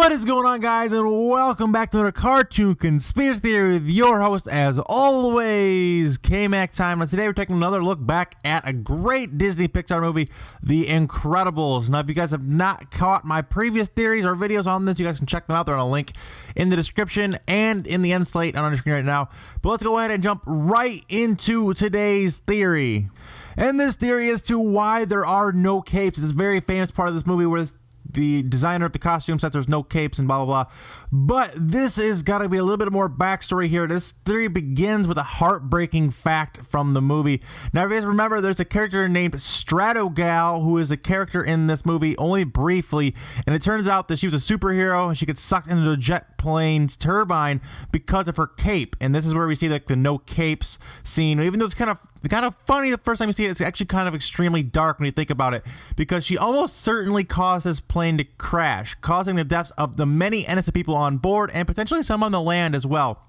What is going on, guys, and welcome back to another Cartoon Conspiracy Theory with your host, as always, K-Mac Time. And today we're taking another look back at a great Disney Pixar movie, The Incredibles. Now, if you guys have not caught my previous theories or videos on this, you guys can check them out. They're on a link in the description and in the end slate on your screen right now. But let's go ahead and jump right into today's theory. And this theory is to why there are no capes. It's a very famous part of this movie where the designer of the costume says there's no capes and blah, blah, blah. But this is got to be a little bit more backstory here. This theory begins with a heartbreaking fact from the movie. Now, if you guys remember, there's a character named Stratogal, who is a character in this movie only briefly. And it turns out that she was a superhero and she gets sucked into a jet plane's turbine because of her cape. And this is where we see like the no capes scene. Even though it's kind of funny the first time you see it, it's actually kind of extremely dark when you think about it, because she almost certainly caused this plane to crash, causing the deaths of the many innocent people on board and potentially some on the land as well.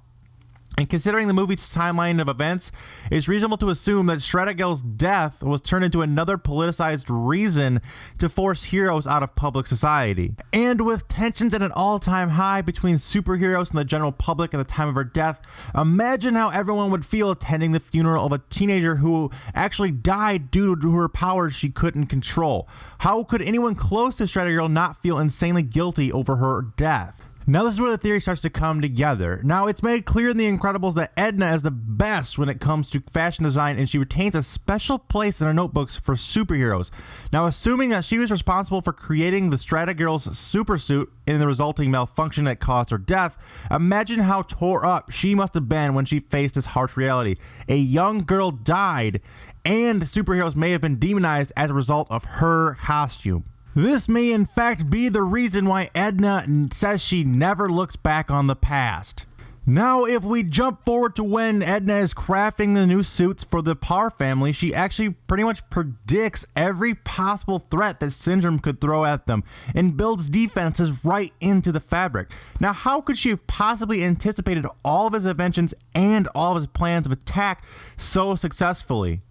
And considering the movie's timeline of events, it's reasonable to assume that Stratogal's death was turned into another politicized reason to force heroes out of public society. And with tensions at an all-time high between superheroes and the general public at the time of her death, imagine how everyone would feel attending the funeral of a teenager who actually died due to her powers she couldn't control. How could anyone close to Stratogal not feel insanely guilty over her death? Now, this is where the theory starts to come together. Now, it's made clear in The Incredibles that Edna is the best when it comes to fashion design, and she retains a special place in her notebooks for superheroes. Now, assuming that she was responsible for creating the Stratogal's supersuit and the resulting malfunction that caused her death, imagine how tore up she must have been when she faced this harsh reality. A young girl died, and superheroes may have been demonized as a result of her costume. This may in fact be the reason why Edna says she never looks back on the past. Now, if we jump forward to when Edna is crafting the new suits for the Parr family, she actually pretty much predicts every possible threat that Syndrome could throw at them and builds defenses right into the fabric. Now, how could she have possibly anticipated all of his inventions and all of his plans of attack so successfully?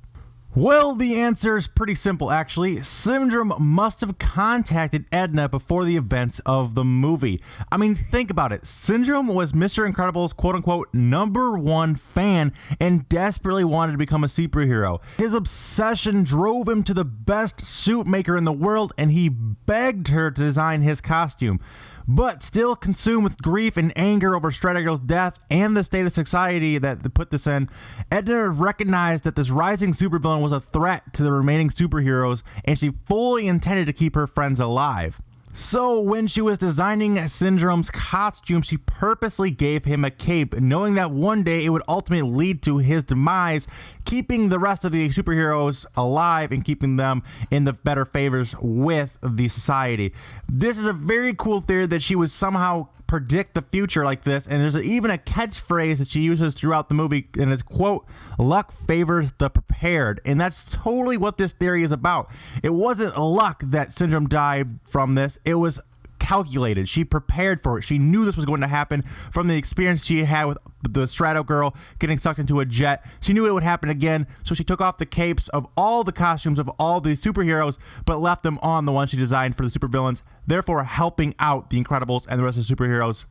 Well, the answer is pretty simple, actually. Syndrome must have contacted Edna before the events of the movie. I mean, think about it. Syndrome was Mr. Incredible's quote-unquote #1 fan and desperately wanted to become a superhero. His obsession drove him to the best suit maker in the world, and he begged her to design his costume. But still consumed with grief and anger over Stratogal's death and the state of society that put this in, Edna recognized that this rising supervillain was a threat to the remaining superheroes, and she fully intended to keep her friends alive. So when she was designing Syndrome's costume, she purposely gave him a cape, knowing that one day it would ultimately lead to his demise, keeping the rest of the superheroes alive and keeping them in the better favors with the society. This is a very cool theory that she would somehow predict the future like this, and there's even a catchphrase that she uses throughout the movie, and it's quote, "Luck favors the prepared," and that's totally what this theory is about. It wasn't luck that Syndrome died from this, it was calculated. She prepared for it. She knew this was going to happen from the experience she had with the Strato girl getting sucked into a jet. She knew it would happen again, so she took off the capes of all the costumes of all the superheroes, but left them on the ones she designed for the supervillains, therefore helping out the Incredibles and the rest of the superheroes.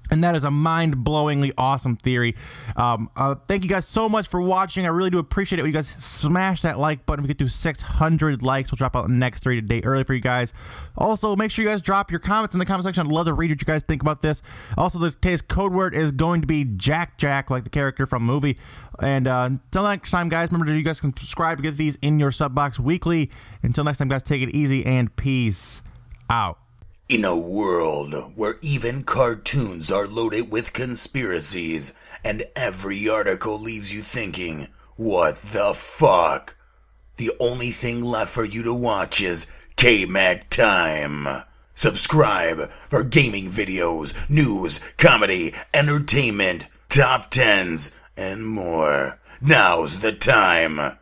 And that is a mind-blowingly awesome theory. Thank you guys so much for watching. I really do appreciate it. You guys smash that like button. We get to 600 likes. We'll drop out the next 3 today early for you guys. Also, make sure you guys drop your comments in the comment section. I'd love to read what you guys think about this. Also, today's code word is going to be Jack, like the character from the movie. And until next time, guys, remember that you guys can subscribe to get these in your sub box weekly. Until next time, guys, take it easy and peace out. In a world where even cartoons are loaded with conspiracies, and every article leaves you thinking, what the fuck? The only thing left for you to watch is K-Mac Time. Subscribe for gaming videos, news, comedy, entertainment, top 10s, and more. Now's the time.